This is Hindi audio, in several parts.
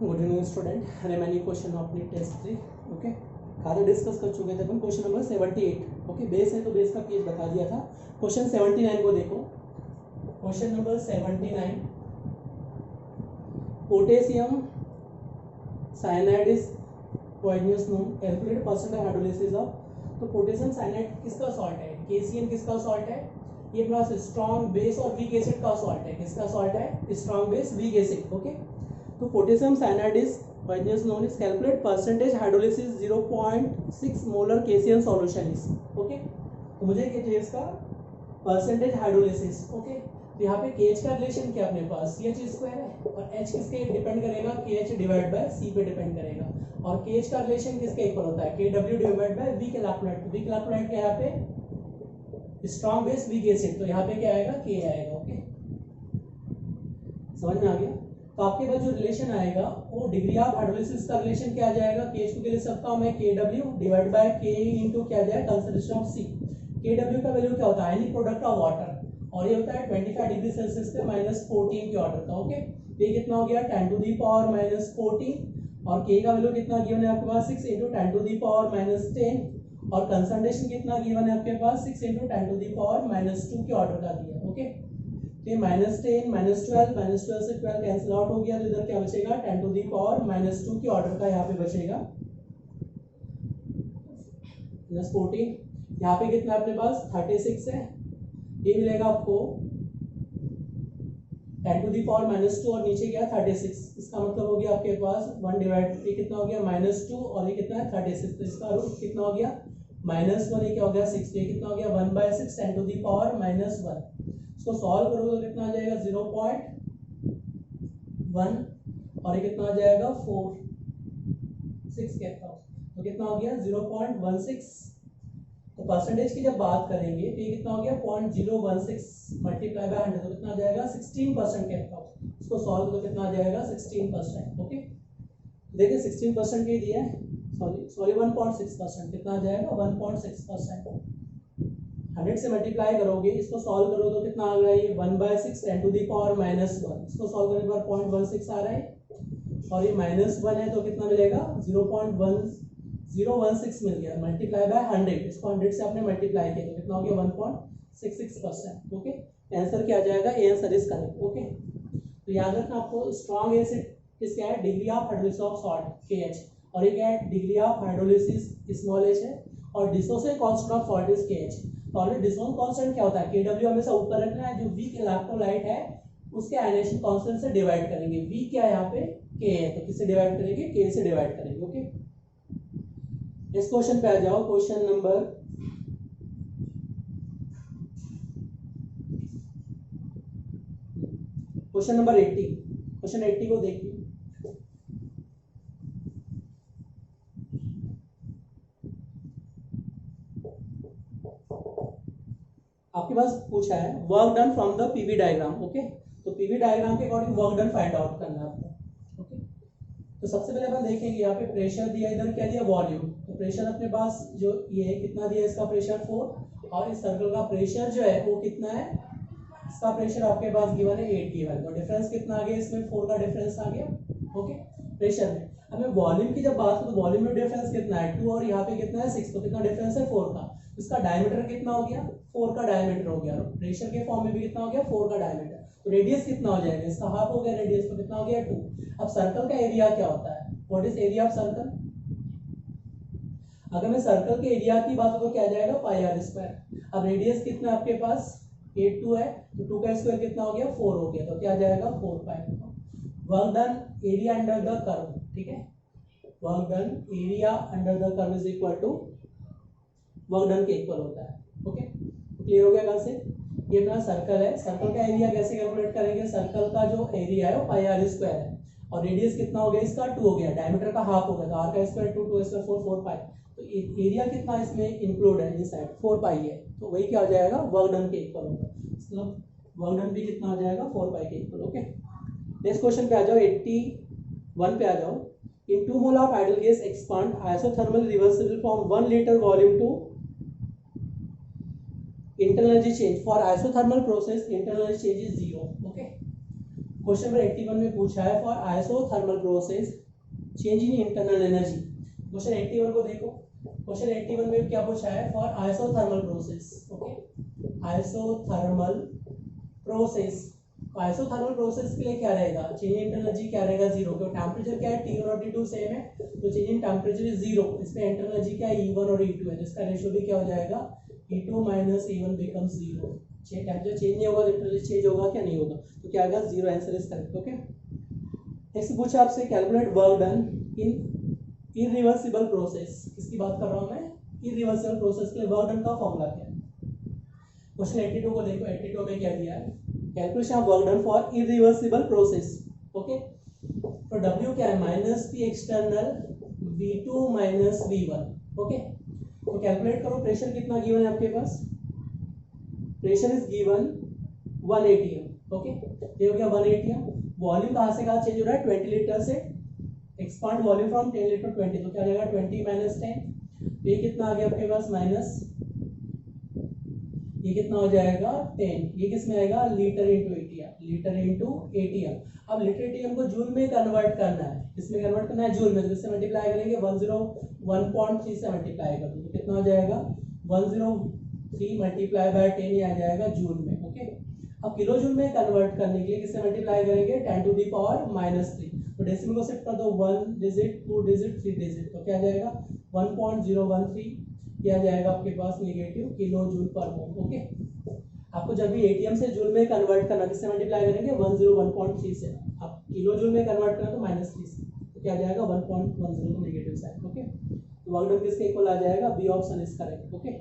Good evening student, remaining question of test 3। Okay, खाली डिस्कस कर चुके थे अपन क्वेश्चन नंबर 78। ओके, बेस है तो बेस का पीएच बता दिया था। क्वेश्चन 79 को देखो। Question number 79, potassium cyanide is poisonous known, calculate percentage hydrolysis of. तो पोटेशियम साइनाइड किसका सॉल्ट है? KCN किसका सॉल्ट है? ये अपना स्ट्रॉन्ग बेस और वीक एसिड का सॉल्ट है। किसका सॉल्ट है? Strong base weak acid. Okay, तो potassium cyanide is poisonous known is, calculate percentage hydrolysis 0.6 molar KCN solution is. Okay, तो मुझे क्या चाहिए इसका परसेंटेज हाइड्रोलिसिस। ओके, तो यहाँ पे KH का रिलेशन क्या अपने पास CH स्क्वायर है और H किसके डिपेंड करेगा? KH डिवाइड बाय C पे डिपेंड करेगा। और KH का रिलेशन किसके इक्वल होता है? KW divide by weak electrolyte. Weak electrolyte क्या यहाँ पे? स्ट्रॉन्ग बेस वीक एसिड, तो यहाँ पे क्या आएगा? K आएगा। ओके, समझ में आ गया? तो आपके पास जो रिलेशन आएगा वो डिग्री ऑफ हाइड्रोलिसिस का रिलेशन क्या आ जाएगा? KH के लिए सकता हूं मैं KW divide by K into क्या आ जाएगा? Concentration of C। KW का वैल्यू क्या होता है? आयनिक प्रोडक्ट ऑफ वाटर, और ये होता है 25 डिग्री सेल्सियस पे -14 के ऑर्डर का। ओके, तो ये कितना हो गया? 10 टू दी पावर -14, और K का वैल्यू कितना गिवन है आपके पास? 6 इंटू 10 टू दी पावर -10, और कंसंट्रेशन कितना गिवन है आपके पास? 6 इंटू 10 टू दी पावर -2 के ऑर्डर का दिया। ओके, ये -10 -12 से 12 कैंसिल आउट हो गया, तो इधर क्या बचेगा? 10 टू दी पावर -2 की ऑर्डर का यहाँ पे बचेगा +14। यहाँ पे कितना अपने पास? 36 है। ये मिलेगा आपको 10 टू दी पावर -2 और नीचे क्या? 36। इसका मतलब हो गया आपके पास 1 डिवाइड, ये कितना हो गया? -2, और ये कितना है? 36। तो इसका रूट कितना हो गया? -1। ये क्या हो गया? 6। ये कितना हो गया? 1/6 10 टू दी पावर -1। इसको सॉल्व करोगे तो कितना आ जाएगा? 0.1, और ये कितना आ जाएगा? 4 6 कहता हूँ, तो कितना हो गया? 0.16। तो परसेंटेज की जब बात करेंगे तो ये कितना हो गया? 0.016 मल्टीप्लाई बाय 100, तो कितना आ जाएगा? 16% कहता हूँ। इसको सॉल्व तो कितना आ जाएगा? 16%। ओके, देखिए 16% ही दिया है, सॉरी 1.6%। कितना आ जाएगा? 1.6%। 100 से मल्टीप्लाई करोगे, इसको सॉल्व करो तो कितना आ रहा है? ये 1/6 10 टू दी पावर -1। इसको सॉल्व करने पर 0.16 आ रहा है, और ये -1 है तो कितना मिलेगा? 0.1016 मिल गया, मल्टीप्लाई बाय 100। इसको 100 से आपने मल्टीप्लाई किया तो कितना हो गया? 1.66%। ओके, आंसर क्या आ जाएगा? A answer is correct. Okay, तो याद रखना आपको, स्ट्रॉन्ग एसिड किसका है? Degree of hydrolysis of salt KH, और ये क्या है? Degree of hydrolysis small h है, और dissociation constant of salt is KH। तो ऑलरेडी डिसोसिएशन कांस्टेंट क्या होता है? KW हमेशा ऊपर रखना है, जो वीक इलेक्ट्रोलाइट है उसके आयनेशन कांस्टेंट से डिवाइड करेंगे। वी क्या है यहाँ पे? K है, तो किससे डिवाइड करेंगे? K से डिवाइड करेंगे। ओके, इस क्वेश्चन पे आ जाओ। Question number 80। क्वेश्चन 80 को देखिए। आपके पास पूछा है work done from the PV diagram. Okay, तो पीवी डायग्राम के according work done find out करना है आपको। ओके, तो सबसे पहले अपन देखेंगे यहाँ पे प्रेशर दिया, इधर क्या दिया? वॉल्यूम। तो प्रेशर अपने पास जो ये कितना दिया? इसका प्रेशर 4, और इस सर्कल का प्रेशर जो है वो कितना है? इसका प्रेशर आपके पास गिवन है 8 गिवन, तो डिफरेंस कितना आ गया? इसमें 4 का डिफरेंस आ गया। ओके, प्रेशर में। अब मैं वॉल्यूम की जब बात करूँ तो वॉल्यूम में डिफरेंस कितना है? 2, और यहाँ पे कितना है? 6, तो कितना डिफरेंस है? 4 का। इसका डायमीटर कितना हो गया? 4 का डायमीटर हो गया। प्रेशर के फॉर्म में भी कितना हो गया? 4 का डायमीटर। तो रेडियस कितना हो जाएगा? इसका हाफ हो गया रेडियस, तो कितना हो गया? 2। अब सर्कल का एरिया क्या होता है? What is area of circle? अगर मैं सर्कल के एरिया की बात करूं तो क्या आ जाएगा? πr²। अब रेडियस कितना आपके पास? 8 है, तो 2 का स्क्वायर कितना हो गया? 4 हो गया, तो क्या आ जाएगा? 4π। Work done area under the curve, ठीक है, work done area under the curve is equal to work done के इक्वल होता है। ओके, क्लियर हो गया कंसेप्ट? ये अपना सर्कल है, सर्कल का एरिया कैसे कैलकुलेट करेंगे? सर्कल का जो एरिया है वो πr² है, और रेडियस कितना हो गया? इसका 2 हो गया, डायमीटर का हाफ हो गया, तो r का स्क्वायर 2, 2 स्क्वायर 4, 4π। तो एरिया कितना इसमें इंक्लूड है? इनसाइड 4π है, तो वही क्या हो जाएगा? वर्क डन के इक्वल होगा। मतलब वर्क डन भी कितना आ जाएगा? 4π के इक्वल। ओके, नेक्स्ट क्वेश्चन पे आ जाओ। 81 पे आ जाओ। In 2 mole of ideal gas expand isothermal reversible from 1 litre volume to internal energy change for isothermal process internal energy change is 0. Okay, question number 81 में पूछा है for isothermal process change in internal energy. Question 81 को देखो, क्वेश्चन 81 में क्या पूछा है for isothermal process. Okay, isothermal process, isothermal process के लिए क्या रहेगा, चेंज इन इंटरनल एनर्जी क्या रहेगा, जीरो, क्योंकि टेम्परेचर क्या है T1 और T2 सेम है, तो change in temperature is zero. इसमें इंटरनल एनर्जी क्या है, E1 और E2 है, जिसका रेशियो भी क्या हो जाएगा, E2 minus E1 becomes zero. Temperature change नहीं होगा, इंटरनल चेंज होगा क्या, नहीं होगा, तो क्या आएगा, zero. Answer is correct. Okay, next पूछा आपसे calculate work done in irreversible process. किसकी बात कर रहा हूं मैं, इरिवर्सिबल प्रोसेस के लिए वर्क डन का फॉर्मूला क्या है। क्वेश्चन 82 को देखो, 82 में क्या दिया है, calculation of work done for irreversible process. Okay, तो W क्या है, minus P external V2 minus V1। Okay, तो कैलकुलेट करो, प्रेशर कितना गिवन है आपके पास, pressure is given 1 atm। Okay, ये हो गया 1 atm। वॉल्यूम कहाँ से कहाँ चेंज हो रहा है, 20 लीटर से एक्सपांड वॉल्यूम फ्रॉम 10 लीटर 20, तो क्या हो जाएगा 20 माइनस 10, ये कितना आ गया आपके पास, माइनस, ये कितना हो जाएगा 10, ये किस में आएगा, litre into ATM, litre into ATM. अब लीटर एटीएम को जूल में कन्वर्ट करना है, किसमें कन्वर्ट करना है, जूल में, तो इससे मल्टीप्लाई करेंगे 101.3 से मल्टीप्लाई कर दो, तो कितना हो जाएगा 103 मल्टीप्लाई बाय 10, ये आ जाएगा जूल में। ओके, अब किलो जूल में कन्वर्ट करने के लिए किससे मल्टीप्लाई करेंगे, 10 टू द पावर -3, तो डेसिमल को शिफ्ट कर दो 1 डिजिट 2 डिजिट 3 डिजिट, तो क्या आ जाएगा 1.013, ये आ जाएगा आपके पास नेगेटिव किलो जूल पर मोल। ओके, आपको जब भी एटीएम से जूल में कन्वर्ट करना, किससे मल्टीप्लाई करेंगे 101.3 से, अब किलो जूल में कन्वर्ट करना तो -3 से, तो क्या आ जाएगा 1.10 नेगेटिव साइन। ओके, तो वर्क डन किसके इक्वल आ जाएगा, B option is correct. Okay,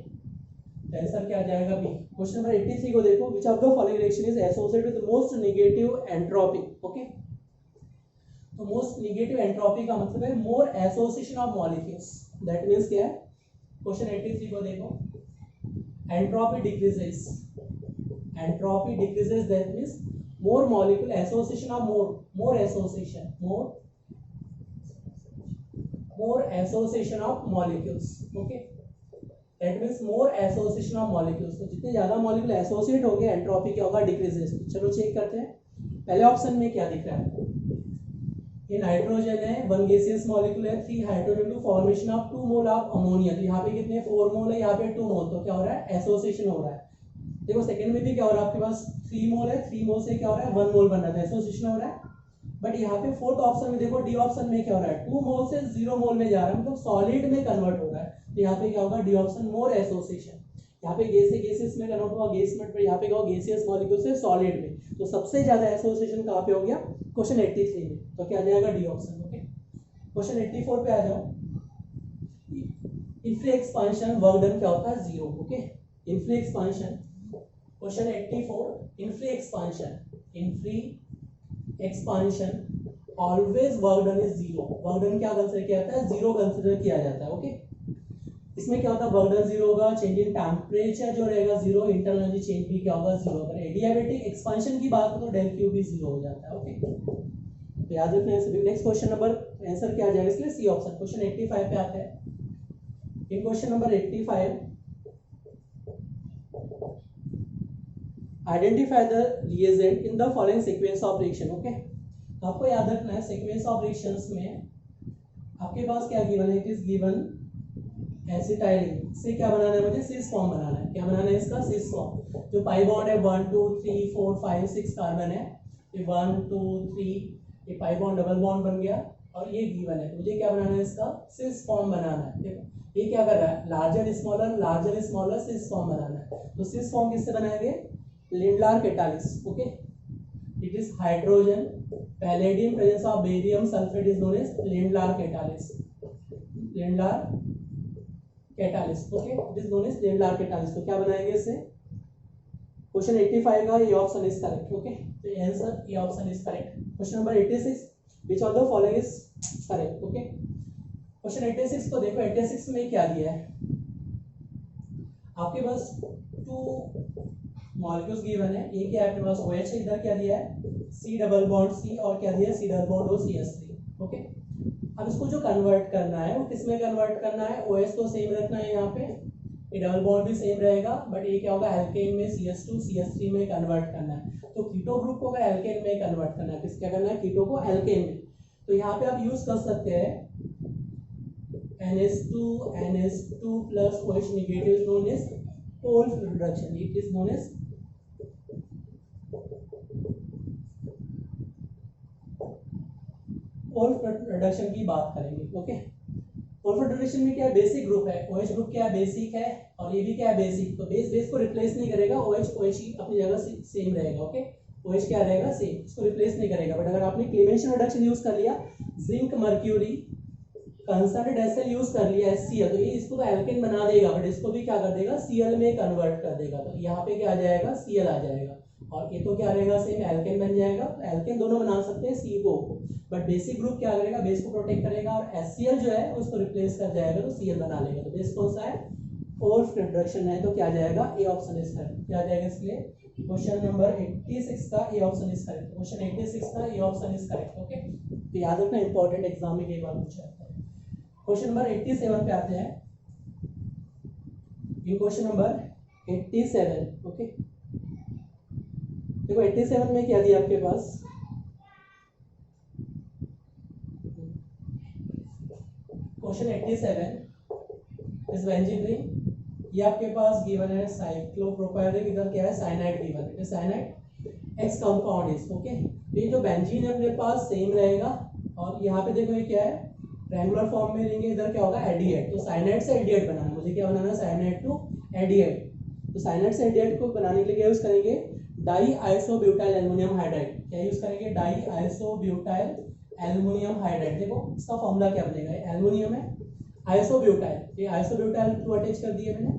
answer क्या आ जाएगा, बी। क्वेश्चन नंबर 83 को देखो, which of the following reaction is associated with most negative entropy. Okay, तो मोस्ट नेगेटिव एंट्रोपी का मतलब है more association of molecules, that means क्या है, क्वेश्चन 83 को देखो, entropy decreases, entropy decreases, that means more molecule association of more association, more association of molecules. Okay, that means more association of molecules, तो जितने ज्यादा मॉलिक्यूल एसोसिएट हो गए एंट्रोपी क्या होगा, डिक्रीजेस। चलो चेक करते हैं, पहले ऑप्शन में क्या दिख रहा है, ये नाइट्रोजन है, 1 गैसियस मॉलिक्यूल है, 3 hydrogen to formation of 2 mole of ammonia, तो यहाँ पे कितने 4 मोल है, यहाँ पे 2 मोल, तो क्या हो रहा है, एसोसिएशन हो रहा है। देखो सेकंड में भी क्या हो रहा है, आपके पास 3 मोल है, 3 मोल से क्या हो रहा है 1 मोल बन रहा है, एसोसिएशन हो रहा है। बट यहाँ पे फोर्थ ऑप्शन में देखो, डी ऑप्शन में क्या हो रहा है, 2 मोल से 0 मोल में जा रहा है, मतलब सॉलिड में कन्वर्ट हो रहा है, तो यहाँ पे क्या होगा, डी ऑप्शन मोर एसोसिएशन। यहाँ पे गैस से गैसेस में कन्वर्ट हुआ, गैस में, यहाँ पे क्या होगा, गैसियस मॉलिक्यूल से सॉलिड में, तो सबसे ज्यादा एसोसिएशन कहाँ पे हो गया, क्वेश्चन 83 में, तो क्या आ जाएगा, डी ऑप्शन। ओके, क्वेश्चन 84 पे आ जाओ, इनफ्री एक्सपांशन वर्क डन क्या होता है, zero. Okay, in free expansion, question 84, in free expansion always work done is zero, work done क्या कंसीडर किया जाता है, जीरो कंसीडर किया जाता है। ओके, इसमें क्या होता है, वर्क डन जीरो होगा, चेंज इन टेम्परेचर जो रहेगा जीरो, इंटरनल एनर्जी चेंज भी क्या होगा, जीरो। अगर एडियाबेटिक एक्सपांशन की बात करो तो डेल क्यू भी जीरो हो जाता है। ओके, तो याद रखना है सभी। नेक्स्ट क्वेश्चन नंबर, आंसर क्या आ जाएगा इसलिए, सी ऑप्शन। क्वेश्चन 85 पे आते हैं। In question number 85, identify the reagent in the following sequence of reaction. Okay, आपको याद रखना है सीक्वेंस ऑफ रिएक्शंस में आपके पास क्या गिवन है, इट इज गिवन एसिटाइलिन से क्या बनाना है, मुझे सिस फॉर्म बनाना है। क्या बनाना है इसका, सिस फॉर्म। जो पाई बॉन्ड है 1 2 3 4 5 6 कार्बन है, ये 1 2 3, ये पाई बॉन्ड डबल बॉन्ड बन गया, और ये गिवन है, मुझे क्या बनाना है इसका, सिस फॉर्म बनाना है। देखो ये क्या कर रहा है, लार्जर स्मॉलर सिस फॉर्म बनाना है। तो सिस फॉर्म किससे बनाएंगे, Lindlar catalyst. Okay, it is hydrogen, palladium presence of barium sulphate is known as Lindlar catalyst, Lindlar catalyst. Okay, it is known as Lindlar catalyst. तो क्या बनाएंगे इससे, क्वेश्चन 85 का ये ऑप्शन इज करेक्ट। ओके, तो आंसर ये option is correct. Question number 86, which of the following is correct. Okay, question 86 को देखो, 86 में क्या दिया है, आपके पास 2 मॉलिक्यूल्स गिवन है, एक है आपके पास OH है, इधर क्या दिया है C डबल बॉन्ड C, और क्या दिया है C double bond O CH3। Okay, अब इसको जो कन्वर्ट करना है वो किस में कन्वर्ट करना है, OH तो सेम रखना है, यहाँ पे ये डबल बॉन्ड भी सेम रहेगा, बट ये क्या होगा एल्केन में CH2 CH3 में कन्वर्ट करना है। तो कीटो ग्रुप को एल्केन में कन्वर्ट करना है, किस क्या करना है, कीटो को एल्केन में। तो यहाँ पे आप यूज कर सकते हैं NH2 plus OH negative is known as Wolff reduction. It is known as Wolff reduction की बात करेंगे। ओके, Wolff reduction में क्या है, बेसिक ग्रुप है, OH ग्रुप क्या है, बेसिक है, और ये भी क्या है, बेसिक। तो बेस को रिप्लेस नहीं करेगा, OH ही अपनी जगह सेम रहेगा। ओके, OH क्या रहेगा, सेम, इसको रिप्लेस नहीं करेगा। बट अगर आपने क्लेमेंशन रिडक्शन यूज कर लिया, zinc mercury concentrated acid use कर लिया HCl, तो ये इसको तो एल्केन बना देगा, बट इसको भी क्या कर देगा, Cl में कन्वर्ट कर देगा। तो यहाँ पे क्या आ जाएगा, Cl आ जाएगा, और ये तो क्या रहेगा, सेम एल्केन बन जाएगा। तो एल्केन दोनों बना सकते हैं CO को, बट बेसिक ग्रुप क्या करेगा, बेस को प्रोटेक्ट करेगा, और HCl जो है उसको रिप्लेस कर जाएगा, तो Cl बना लेगा। तो बेस कौन सा है, Wolff रिडक्शन है, तो क्या आ जाएगा, ए ऑप्शन इज करेक्ट। क्या आ जाएगा इसलिए, क्वेश्चन नंबर 86 का A option is correct. Question 86 का A option is correct. Okay, तो याद रखना, इंपॉर्टेंट एग्जाम में कई बार पूछा जाता है। क्वेश्चन नंबर 87 पे आते हैं। इन क्वेश्चन नंबर 87, ओके, देखो 87 में क्या दिया आपके पास, क्वेश्चन 87 इस बेंजीन रिंग, ये आपके पास गिवन है साइक्लोप्रोपाइल रिंग, इधर क्या है, साइनाइड गिवन है, cyanide x compound is. Okay, ये जो बेंजीन है अपने पास सेम रहेगा, और यहाँ पे देखो ये क्या है, ट्रायंगुलर फॉर्म में लेंगे, इधर क्या होगा, एडिएट। तो साइनाइड से एडिएट बनाना, मुझे क्या बनाना है, साइनाइड टू एडिएट। तो साइनाइड से एडिएट को बनाने के लिए क्या यूज करेंगे, डाई आइसोब्यूटाइल एल्युमिनियम हाइड्राइड। क्या यूज करेंगे, डाई आइसोब्यूटाइल एल्युमिनियम हाइड्राइड। देखो इसका फॉर्मूला क्या बनेगा, एल्युमिनियम है, आइसोब्यूटाइल, ये आइसोब्यूटाइल टू अटैच कर दिए मैंने,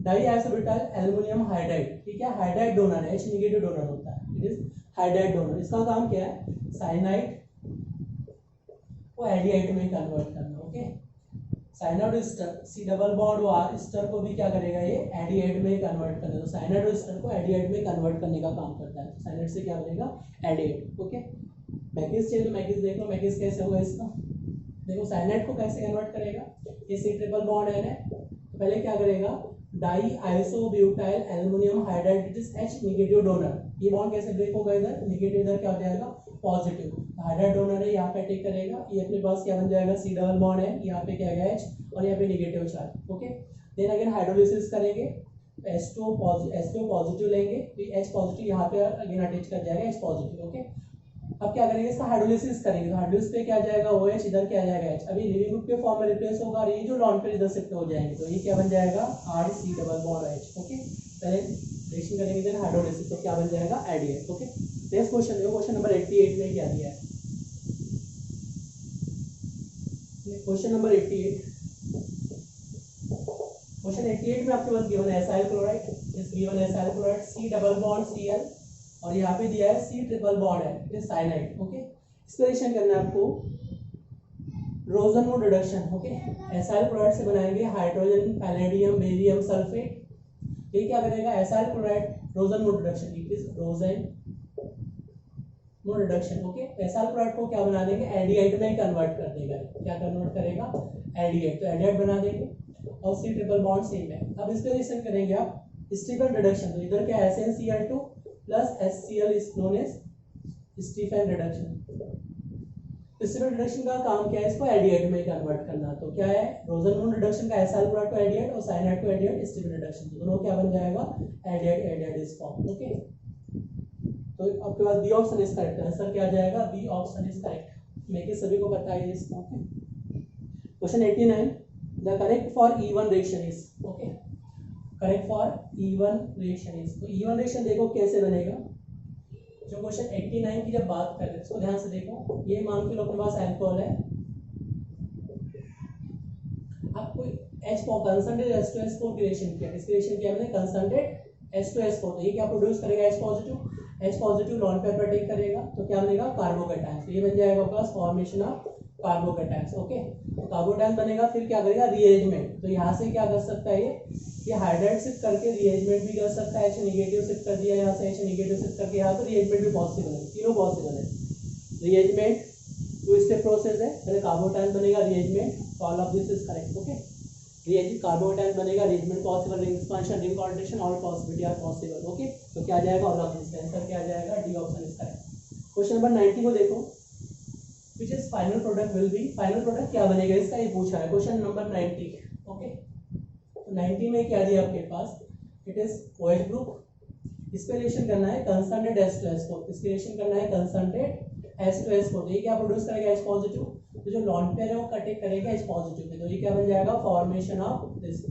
डाई आइसोब्यूटाइल एल्युमिनियम हाइड्राइड। ठीक है, हाइड्राइड डोनर है, H नेगेटिव डोनर होता है, इट इज हाइड्राइड डोनर। इसका काम क्या है, साइनाइड को एडिएट में कन्वर्ट करना। Okay, cyanide ester, C double bond और एस्टर को भी क्या करेगा, ये एडिएट में कन्वर्ट करना। तो साइनाइड एस्टर को एडिएट में कन्वर्ट करने का काम करता है। तो साइनाइड से क्या बनेगा, एडिएट। ओके, मैगिस चाहिए तो मैगिस देख लो, मैगिस कैसे होगा इसका, देखो साइनाइड को कैसे कन्वर्ट करेगा, ये C ट्रिपल बॉन्ड है ना, तो पहले क्या करेगा, die isobutyl aluminium hydride, it is H negative donor. ये बॉन्ड कैसे ब्रेक होगा, इधर नेगेटिव, इधर क्या हो जाएगा, पॉजिटिव। हाइड्राइड डोनर है, यहाँ पे अटैक करेगा, ये अपने पास क्या बन जाएगा, C डबल बॉन्ड है, यहाँ पे क्या है H, और यहाँ पे negative charge. Okay, then again hydrolysis करेंगे, H2 पॉजिटिव लेंगे, तो H पॉजिटिव यहाँ पे अगेन अटैच कर जाएगा H पॉजिटिव। ओके, अब क्या करेंगे, इसका हाइड्रोलिसिस करेंगे, तो हाइड्रोलिसिस पे क्या जाएगा, OH, इधर क्या जाएगा H। अभी लिविंग ग्रुप के फॉर्म में रिप्लेस होगा, और ये जो लॉन पेयर इधर शिफ्ट हो जाएंगे, तो ये क्या बन जाएगा, RC double bond H। Okay, पहले रिएक्शन करेंगे, देन हाइड्रोलिसिस, तो क्या बन जाएगा, एडिएट। ओके, नेक्स्ट क्वेश्चन देखो, क्वेश्चन नंबर 88 में क्या दिया है, क्वेश्चन नंबर 88। क्वेश्चन 88 में आपके पास गिवन है एसाइल क्लोराइड, इस गिवन है acyl chloride, C double bond Cl, और यहाँ पे दिया है C ट्रिपल बॉन्ड है, it is cyanide. Okay, expression करना है आपको, Rosenmund reduction. Okay, acyl chloride से बनाएंगे हाइड्रोजन, पैलेडियम, बेरियम सल्फेट। ये क्या करेगा, acyl chloride Rosenmund reduction, it is Rosenmund reduction. Okay, acyl chloride को क्या बना देंगे, एडिएट में कन्वर्ट कर देगा। क्या कन्वर्ट करेगा, एडिएट, तो एडिएट बना देंगे, और C ट्रिपल बॉन्ड सेम है। अब एक्सप्रेशन करेंगे आप स्टीफन रिडक्शन, तो इधर क्या है, SnCl2 plus HCl is known as Stephen reduction. Stephen reduction का काम क्या है, इसको एडिएट में कन्वर्ट करना। तो क्या है, रोजनवुड रिडक्शन का एसाइल क्लोराइड को एडिएट और साइनाइड को एडिएट, स्टीफन रिडक्शन, तो दोनों क्या बन जाएगा, एडिएट इज फॉर्म। ओके, तो आपके पास B option is correct, answer क्या आ जाएगा, बी ऑप्शन इज करेक्ट। मैं सभी को बताइए इसको। Question 89, the correct for E1 reaction is, okay, correct for E1 reaction is. तो E1 रिएक्शन देखो कैसे बनेगा, जो क्वेश्चन 89 की जब बात कर रहे हैं इसको ध्यान से देखो। ये मान के लो अपने पास अल्कोहल है, आपको H कंसंट्रेट H2S4 की रिएक्शन किया, किस रिएक्शन किया मैंने, कंसंट्रेट H2S4, तो ये क्या प्रोड्यूस करेगा, H पॉजिटिव लॉन पेयर पर अटैक करेगा, तो क्या बनेगा, कार्बोकैटायंस। तो ये बन जाएगा आपका फॉर्मेशन ऑफ कार्बोकैटायंस। ओके, तो कार्बोकैटायंस बनेगा, फिर क्या करेगा, रीअरेंजमेंट। तो यहाँ से क्या कर सकता है, ये हाइड्राइड शिफ्ट करके रीअरेंजमेंट भी कर सकता है, H नेगेटिव शिफ्ट कर दिया यहाँ से, H नेगेटिव शिफ्ट करके यहाँ, तो रीअरेंजमेंट भी पॉसिबल है, तीनों पॉसिबल है। रीअरेंजमेंट टू स्टेप प्रोसेस है, पहले कार्बोकैटायंस बनेगा, rearrangement, all of this is correct. Okay, carbocation बनेगा, arrangement possible, ring expansion, ring coordination, all possibility are possible. Okay, तो क्या आ जाएगा ऑल ऑफ दिस, आंसर क्या आ जाएगा, डी ऑप्शन इसका है। क्वेश्चन नंबर 90 को देखो, which is final product will be, final product क्या बनेगा इसका, ये पूछा है क्वेश्चन नंबर 90। ओके, तो 90 में क्या दिया आपके पास, इट इज OH ग्रुप, इसका रिलेशन करना है कंसंट्रेट H2S को, इसका रिलेशन करना है कंसंट्रेट H2S को, तो ये क्या प्रोड्यूस करेगा H पॉजिटिव, तो जो लॉन्ग पेयर है वो कटेक्ट करेगा H पॉजिटिव पे, तो ये क्या बन जाएगा फॉर्मेशन ऑफ दिस,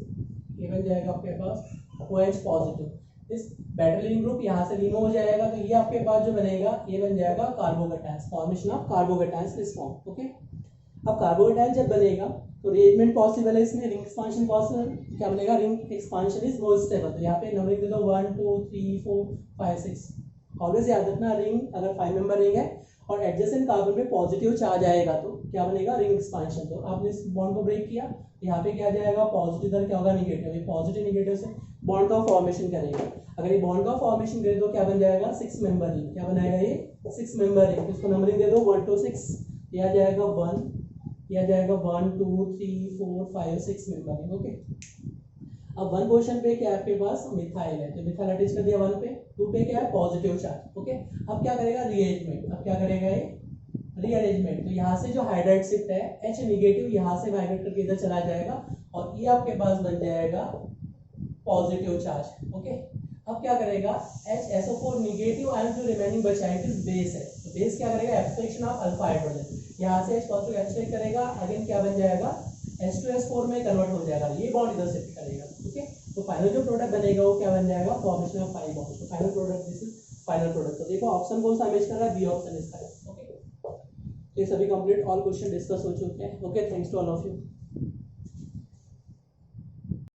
ये बन जाएगा आपके पास OH पॉजिटिव। इस बेटालिन ग्रुप यहाँ से लीनो हो जाएगा, तो ये आपके पास जो बनेगा ये बन जाएगा carbocations, formation of carbocations is form. Okay, अब कार्बोकेटायन जब बनेगा तो रिएरेंजमेंट पॉसिबल है इसमें, रिंग एक्सपांशन पॉसिबल, क्या बनेगा ring expansion is more stable, तो यहाँ पे नंबरिंग दे दो 1 2 3 4 5 6। ऑलवेज याद रखना रिंग अगर 5 मेंबर रिंग है और एडजेसेंट कार्बन पे पॉजिटिव चार्ज आएगा तो क्या बनेगा रिंग एक्सपांशन। तो आपने इस बॉन्ड को ब्रेक किया, यहाँ पे क्या जाएगा पॉजिटिव, इधर क्या होगा निगेटिव, ये पॉजिटिव निगेटिव से बॉन्ड का फॉर्मेशन करेगा। अगर ये बॉन्ड का फॉर्मेशन करे तो क्या बन जाएगा 6 मेंबर रिंग, क्या बनाएगा ये 6 मेंबर रिंग, इसको नंबरिंग दे दो 1 2 6, ये आ जाएगा 1, ये आ जाएगा 1 2 3 4 5 6 मेंबर रिंग। ओके, अब 1 क्वेश्चन पे क्या है आपके पास मिथाइल है, तो मिथाइल अटैच कर दिया 1 पे, 2 पे क्या है पॉजिटिव चार्ज। ओके, अब क्या करेगा रीअरेंजमेंट, अब क्या करेगा ये रीअरेंजमेंट, तो यहाँ से जो हाइड्राइड शिफ्ट है H निगेटिव यहाँ से माइग्रेट करके इधर चला जाएगा और ये आपके पास बन जाएगा पॉजिटिव चार्ज। ओके, अब क्या करेगा HSO4 निगेटिव आयन जो रिमेनिंग बचा है इट बेस है, तो बेस क्या करेगा एब्स्ट्रैक्शन ऑफ अल्फा हाइड्रोजन, यहाँ से H पॉजिटिव एब्स्ट्रैक्ट करेगा, अगेन क्या बन जाएगा H2S4 में कन्वर्ट हो जाएगा, ये बॉन्ड इधर शिफ्ट करेगा। ठीक है, तो फाइनल जो प्रोडक्ट बनेगा वो क्या बन जाएगा फॉर्मेशन ऑफ 5 बॉन्ड्स, तो final product this is final product. तो देखो ऑप्शन कौन सा मैच कर रहा है, बी ऑप्शन इसका है। ओके, ये सभी कंप्लीट ऑल क्वेश्चन डिस्कस हो चुके हैं। Okay, thanks to all of you.